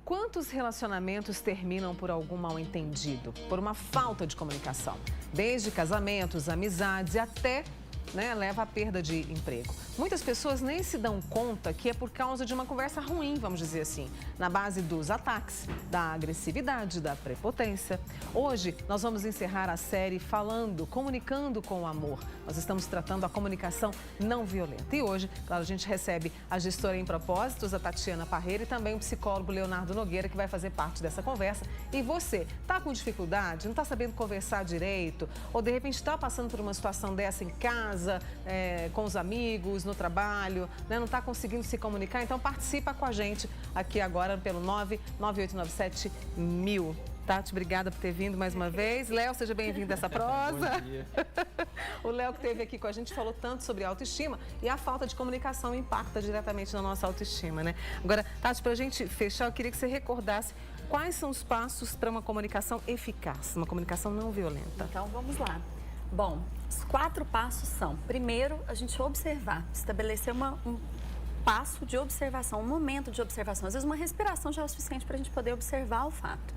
Quantos relacionamentos terminam por algum mal-entendido, por uma falta de comunicação? Desde casamentos, amizades e até leva à perda de emprego. Muitas pessoas nem se dão conta que é por causa de uma conversa ruim, vamos dizer assim, na base dos ataques, da agressividade, da prepotência. Hoje, nós vamos encerrar a série comunicando com o amor. Nós estamos tratando a comunicação não violenta. E hoje, claro, a gente recebe a gestora em propósitos, a Tatiana Parreira, e também o psicólogo Leonardo Nogueira, que vai fazer parte dessa conversa. E você, está com dificuldade, não está sabendo conversar direito, ou de repente está passando por uma situação dessa em casa, com os amigos, no trabalho, não está conseguindo se comunicar, então participa com a gente aqui agora pelo 99897-1000. Tati, obrigada por ter vindo mais uma vez. Léo, seja bem-vindo a essa prosa. Bom dia. O Léo, que esteve aqui com a gente, falou tanto sobre autoestima e a falta de comunicação impacta diretamente na nossa autoestima, né? Agora, Tati, para a gente fechar, eu queria que você recordasse quais são os passos para uma comunicação eficaz, uma comunicação não violenta. Então, vamos lá. Bom, os 4 passos são, primeiro, a gente observar, estabelecer um passo de observação, um momento de observação. Às vezes uma respiração já é o suficiente para a gente poder observar o fato.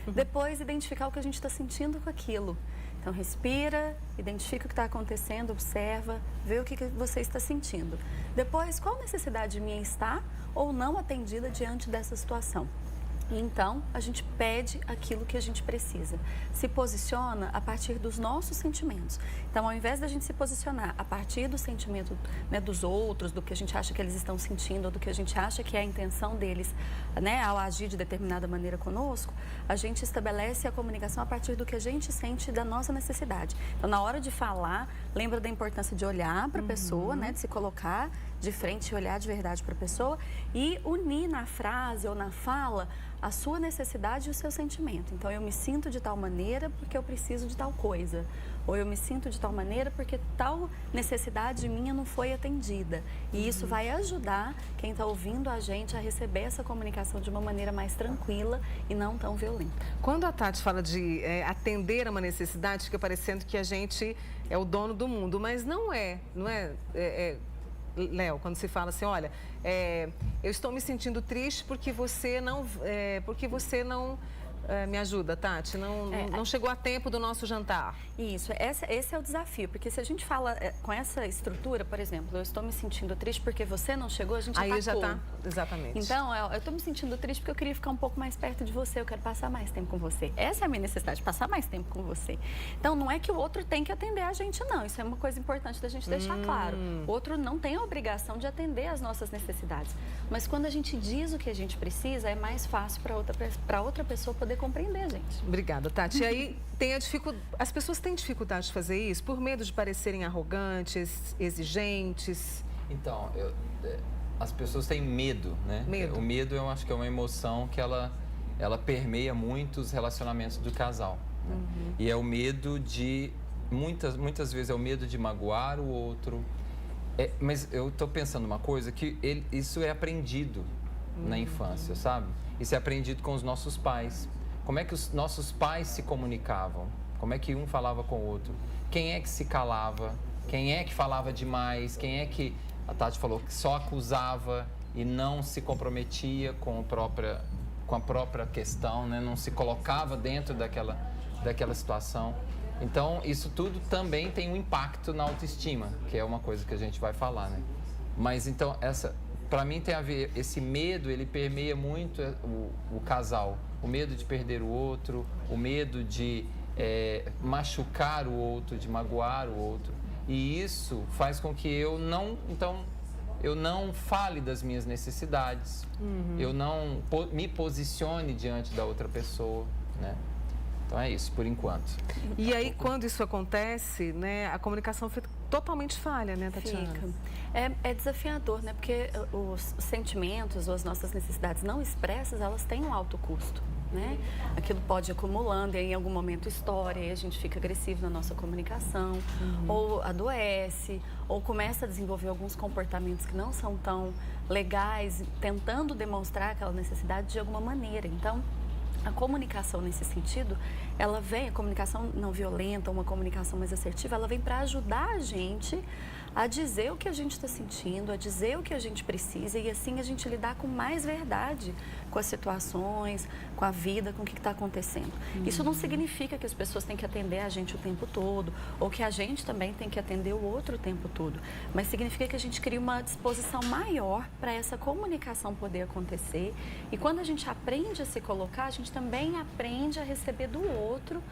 Depois, identificar o que a gente está sentindo com aquilo. Então, respira, identifica o que está acontecendo, observa, vê o que você está sentindo. Depois, qual necessidade minha está ou não atendida diante dessa situação? E então, a gente pede aquilo que a gente precisa. Se posiciona a partir dos nossos sentimentos. Então, ao invés da gente se posicionar a partir do sentimento dos outros, do que a gente acha que eles estão sentindo, ou do que a gente acha que é a intenção deles, ao agir de determinada maneira conosco, a gente estabelece a comunicação a partir do que a gente sente da nossa necessidade. Então, na hora de falar, lembra da importância de olhar para a pessoa, de se colocar de frente e olhar de verdade para a pessoa e unir na frase ou na fala a sua necessidade e o seu sentimento. Então, eu me sinto de tal maneira porque eu preciso de tal coisa. Ou eu me sinto de tal maneira porque tal necessidade minha não foi atendida. E isso vai ajudar quem está ouvindo a gente a receber essa comunicação de uma maneira mais tranquila e não tão violenta. Quando a Tati fala de atender a uma necessidade, fica parecendo que a gente é o dono do mundo, mas não é. Léo, quando se fala assim, olha, eu estou me sentindo triste porque você não me ajuda, Tati, não chegou a tempo do nosso jantar. Isso, esse é o desafio, porque se a gente fala com essa estrutura, por exemplo, eu estou me sentindo triste porque você não chegou, a gente aí atacou. Já está, exatamente. Então, eu estou me sentindo triste porque eu queria ficar um pouco mais perto de você, eu quero passar mais tempo com você. Essa é a minha necessidade, passar mais tempo com você. Então, não é que o outro tem que atender a gente, não. Isso é uma coisa importante da gente deixar claro. O outro não tem a obrigação de atender às nossas necessidades. Mas quando a gente diz o que a gente precisa, é mais fácil para outra pessoa poder compreender a gente. Obrigada, Tati. E aí, as pessoas têm dificuldade de fazer isso por medo de parecerem arrogantes, exigentes? Então, as pessoas têm medo, né? Medo. O medo, eu acho que é uma emoção que ela permeia muito os relacionamentos do casal. Né? E é o medo de, muitas vezes, é o medo de magoar o outro. Mas eu estou pensando uma coisa, que isso é aprendido na infância, sabe? Isso é aprendido com os nossos pais. Como é que os nossos pais se comunicavam? Como é que um falava com o outro? Quem é que se calava? Quem é que falava demais? Quem é que, a Tati falou, que só acusava e não se comprometia com a própria questão, né? Não se colocava dentro daquela situação. Então, isso tudo também tem um impacto na autoestima, que é uma coisa que a gente vai falar, né? Mas, então, para mim tem a ver, esse medo, ele permeia muito o casal. O medo de perder o outro, o medo de machucar o outro, de magoar o outro. E isso faz com que eu não fale das minhas necessidades, eu não me posicione diante da outra pessoa, né? Então é isso, por enquanto. E aí, quando isso acontece, a comunicação fica totalmente falha, né, Tatiana? Fica. É desafiador, né? Porque os sentimentos ou as nossas necessidades não expressas, elas têm um alto custo, né? Aquilo pode ir acumulando e aí, em algum momento estoura, e a gente fica agressivo na nossa comunicação, ou adoece, ou começa a desenvolver alguns comportamentos que não são tão legais, tentando demonstrar aquela necessidade de alguma maneira. Então, a comunicação nesse sentido, a comunicação não violenta, uma comunicação mais assertiva, ela vem para ajudar a gente a dizer o que a gente está sentindo, a dizer o que a gente precisa e assim a gente lidar com mais verdade com as situações, com a vida, com o que está acontecendo. Isso não significa que as pessoas têm que atender a gente o tempo todo ou que a gente também tem que atender o outro o tempo todo, mas significa que a gente cria uma disposição maior para essa comunicação poder acontecer e quando a gente aprende a se colocar, a gente também aprende a receber do outro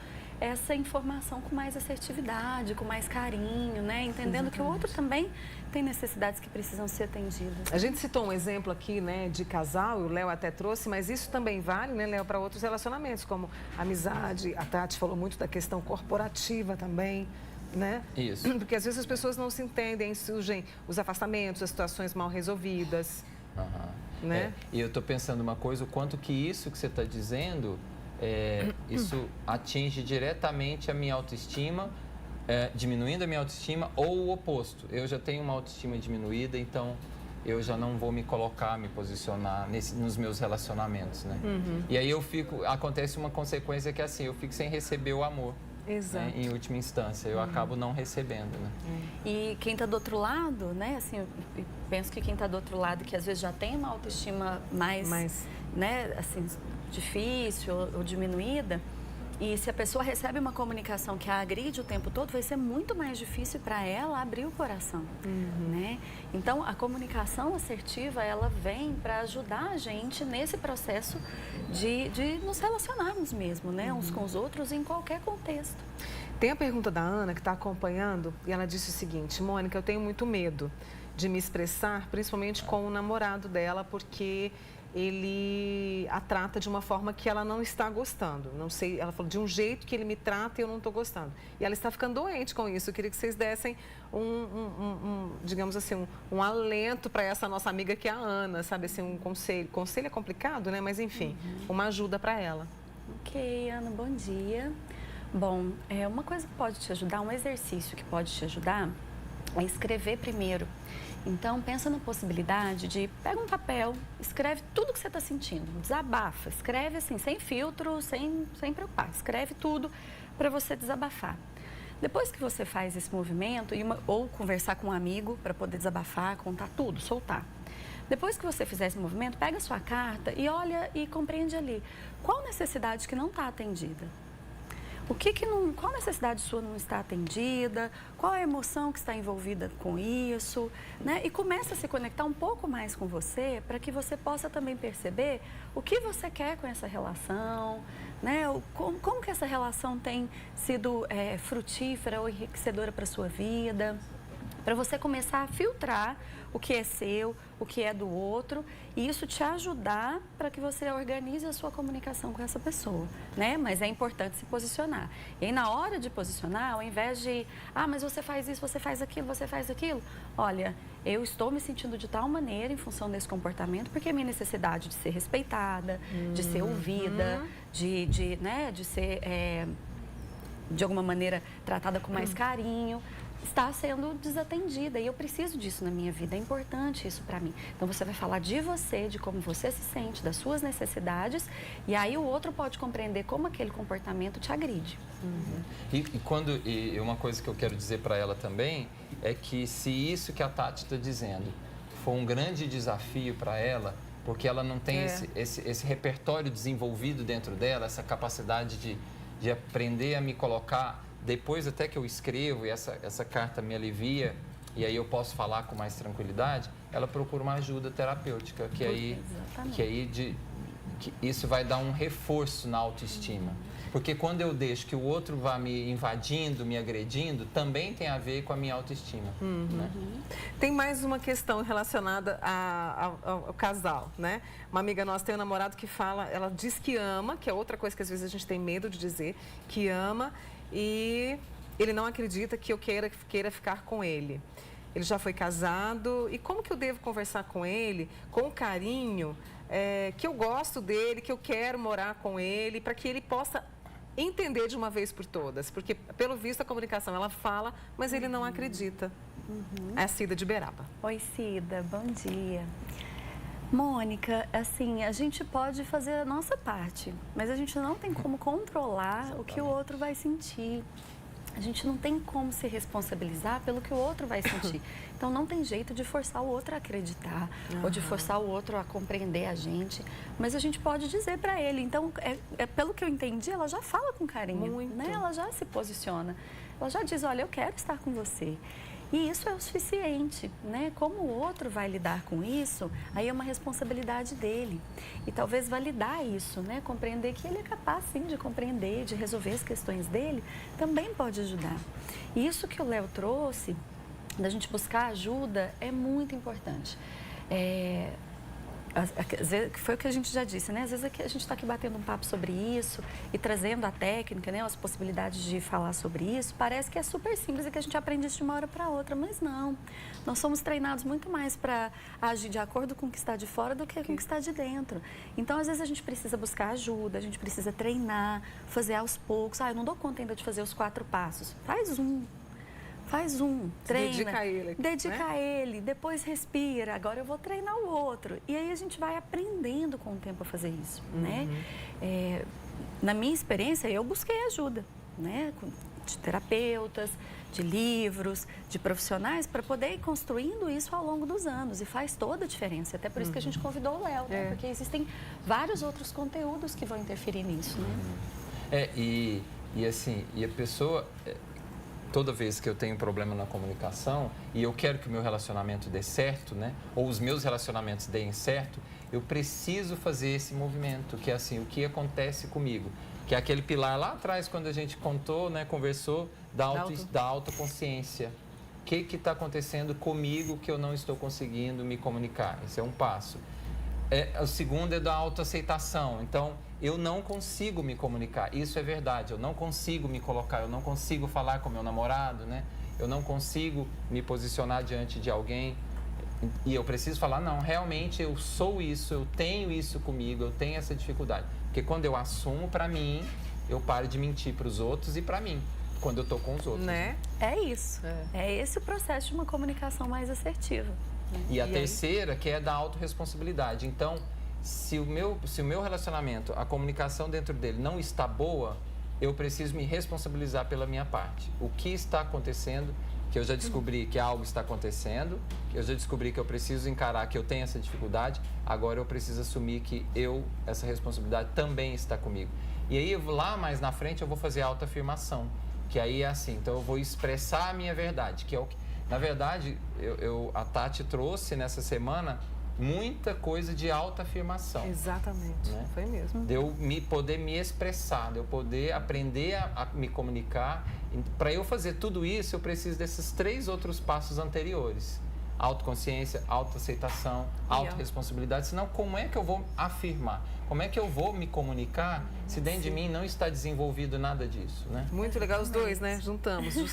essa informação com mais assertividade, com mais carinho, né? Entendendo que o outro também tem necessidades que precisam ser atendidas. A gente citou um exemplo aqui, né, de casal, e o Léo até trouxe, mas isso também vale, né, Léo, para outros relacionamentos, como amizade. A Tati falou muito da questão corporativa também, né? Isso. Porque às vezes as pessoas não se entendem, surgem os afastamentos, as situações mal resolvidas, né? E eu estou pensando uma coisa, o quanto que isso que você está dizendo... isso atinge diretamente a minha autoestima, diminuindo a minha autoestima, ou o oposto. Eu já tenho uma autoestima diminuída, então eu já não vou me colocar, me posicionar nos meus relacionamentos, né? E aí acontece uma consequência que é assim, eu fico sem receber o amor. Exato. Né? Em última instância, eu acabo não recebendo, né? E quem está do outro lado, né? Assim, eu penso que quem está do outro lado, que às vezes já tem uma autoestima mais né? Assim, difícil ou diminuída, e se a pessoa recebe uma comunicação que a agride o tempo todo, vai ser muito mais difícil para ela abrir o coração, né? Então, a comunicação assertiva, ela vem para ajudar a gente nesse processo de nos relacionarmos mesmo, né? Uns com os outros em qualquer contexto. Tem a pergunta da Ana, que está acompanhando, e ela disse o seguinte: Mônica, eu tenho muito medo de me expressar, principalmente com o namorado dela, porque ele a trata de uma forma que ela não está gostando. Não sei, ela falou de um jeito que ele me trata e eu não estou gostando. E ela está ficando doente com isso. Eu queria que vocês dessem digamos assim, um alento para essa nossa amiga que é a Ana, sabe, assim, um conselho. Conselho é complicado, né? Mas enfim, uma ajuda para ela. Ok, Ana, bom dia. Bom, uma coisa que pode te ajudar, um exercício que pode te ajudar é escrever primeiro. Então, pensa na possibilidade de pega um papel, escreve tudo que você está sentindo, desabafa, escreve assim, sem filtro, sem preocupar, escreve tudo para você desabafar. Depois que você faz esse movimento, ou conversar com um amigo para poder desabafar, contar tudo, soltar. Depois que você fizer esse movimento, pega a sua carta e olha e compreende ali qual necessidade que não está atendida. Qual necessidade sua não está atendida? Qual a emoção que está envolvida com isso? Né? E começa a se conectar um pouco mais com você para que você possa também perceber o que você quer com essa relação, né? Como que essa relação tem sido frutífera ou enriquecedora para a sua vida. Para você começar a filtrar o que é seu, o que é do outro, e isso te ajudar para que você organize a sua comunicação com essa pessoa, né? Mas é importante se posicionar. E aí, na hora de posicionar, ao invés de, mas você faz isso, você faz aquilo, olha, eu estou me sentindo de tal maneira em função desse comportamento, porque a minha necessidade de ser respeitada, de ser ouvida, de ser, de alguma maneira, tratada com mais carinho, está sendo desatendida e eu preciso disso na minha vida, é importante isso para mim. Então você vai falar de você, de como você se sente, das suas necessidades e aí o outro pode compreender como aquele comportamento te agride. E uma coisa que eu quero dizer para ela também é que se isso que a Tati está dizendo for um grande desafio para ela, porque ela não tem esse repertório desenvolvido dentro dela, essa capacidade de aprender a me colocar depois até que eu escrevo e essa carta me alivia e aí eu posso falar com mais tranquilidade, ela procura uma ajuda terapêutica, que isso vai dar um reforço na autoestima. Porque quando eu deixo que o outro vá me invadindo, me agredindo, também tem a ver com a minha autoestima. Né? Tem mais uma questão relacionada ao casal, né? Uma amiga nossa tem um namorado que fala, ela diz que ama, que é outra coisa que às vezes a gente tem medo de dizer, que ama, e ele não acredita que eu queira ficar com ele. Ele já foi casado, e como que eu devo conversar com ele, com carinho, que eu gosto dele, que eu quero morar com ele, para que ele possa entender de uma vez por todas, porque pelo visto a comunicação ela fala, mas ele não acredita. É a Cida de Beraba. Oi, Cida, bom dia. Mônica, assim, a gente pode fazer a nossa parte, mas a gente não tem como controlar o que o outro vai sentir. a gente não tem como se responsabilizar pelo que o outro vai sentir. Então, não tem jeito de forçar o outro a acreditar ou de forçar o outro a compreender a gente. Mas a gente pode dizer para ele. Então, pelo que eu entendi, ela já fala com carinho. Muito. Né? Ela já se posiciona. Ela já diz, olha, eu quero estar com você. E isso é o suficiente, né? Como o outro vai lidar com isso, aí é uma responsabilidade dele. E talvez validar isso, né? Compreender que ele é capaz, sim, de compreender, de resolver as questões dele, também pode ajudar. E isso que o Léo trouxe, da gente buscar ajuda, é muito importante. Foi o que a gente já disse, né? Às vezes a gente está aqui batendo um papo sobre isso e trazendo a técnica, né? As possibilidades de falar sobre isso. Parece que é super simples e que a gente aprende isso de uma hora para outra, mas não. Nós somos treinados muito mais para agir de acordo com o que está de fora do que com o que está de dentro. Então, às vezes a gente precisa buscar ajuda, a gente precisa treinar, fazer aos poucos. Eu não dou conta ainda de fazer os 4 passos. Faz um, treina, dedica a ele, dedica a ele, depois respira, agora eu vou treinar o outro. E aí a gente vai aprendendo com o tempo a fazer isso, né? Na minha experiência, eu busquei ajuda, né? De terapeutas, de livros, de profissionais, para poder ir construindo isso ao longo dos anos. E faz toda a diferença, até por isso que a gente convidou o Léo, né? Porque existem vários outros conteúdos que vão interferir nisso, né? E a pessoa... Toda vez que eu tenho um problema na comunicação e eu quero que o meu relacionamento dê certo, né? Ou os meus relacionamentos deem certo, eu preciso fazer esse movimento, que é assim, o que acontece comigo. Que é aquele pilar lá atrás, quando a gente contou, né, conversou, da autoconsciência. O que está acontecendo comigo que eu não estou conseguindo me comunicar? Esse é um passo. O segundo é da autoaceitação. Então, eu não consigo me comunicar. Isso é verdade. Eu não consigo me colocar, eu não consigo falar com meu namorado, né? Eu não consigo me posicionar diante de alguém. E eu preciso falar, não, realmente eu sou isso, eu tenho isso comigo, eu tenho essa dificuldade. Porque quando eu assumo para mim, eu paro de mentir para os outros e para mim, quando eu tô com os outros. Né? É isso. É esse o processo de uma comunicação mais assertiva. E a terceira, que é da autorresponsabilidade. Então, se o meu relacionamento, a comunicação dentro dele não está boa, eu preciso me responsabilizar pela minha parte. O que está acontecendo, que eu já descobri que algo está acontecendo, que eu já descobri que eu preciso encarar que eu tenho essa dificuldade, agora eu preciso assumir que essa responsabilidade também está comigo. E aí, lá mais na frente, eu vou fazer a autoafirmação, que aí é assim, então eu vou expressar a minha verdade, que é o que... Na verdade, a Tati trouxe nessa semana muita coisa de autoafirmação. Exatamente, né? Foi mesmo. De eu poder me expressar, de eu poder aprender a me comunicar. Para eu fazer tudo isso, eu preciso desses 3 outros passos anteriores. Autoconsciência, autoaceitação, autorresponsabilidade. Senão, como é que eu vou afirmar? Como é que eu vou me comunicar se dentro de mim não está desenvolvido nada disso, né? Muito legal os dois, né? Juntamos os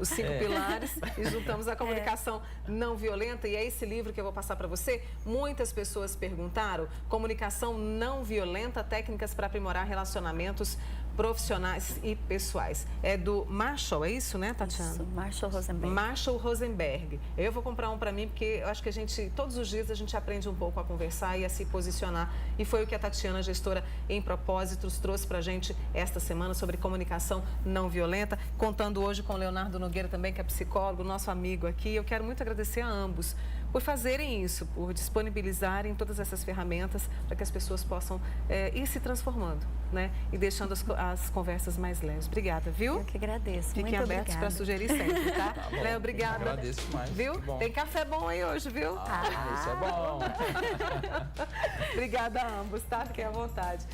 5 pilares e juntamos a comunicação não violenta. E é esse livro que eu vou passar para você. Muitas pessoas perguntaram: Comunicação Não Violenta, técnicas para aprimorar relacionamentos profissionais e pessoais. É do Marshall, é isso, né, Tatiana? Isso, Marshall Rosenberg. Marshall Rosenberg. Eu vou comprar um para mim, porque eu acho que todos os dias a gente aprende um pouco a conversar e a se posicionar. E foi o que a Tatiana, gestora em Propósitos, trouxe pra gente esta semana sobre comunicação não violenta, contando hoje com o Leonardo Nogueira também, que é psicólogo, nosso amigo aqui. Eu quero muito agradecer a ambos por fazerem isso, por disponibilizarem todas essas ferramentas para que as pessoas possam ir se transformando, né? E deixando as conversas mais leves. Obrigada, viu? Eu que agradeço. Fiquem muito abertos para sugerir sempre, tá? Bom, Léo, obrigada. Agradeço mais. Viu? Tem café bom aí hoje, viu? Isso é bom. Obrigada a ambos, tá? Fiquem à vontade.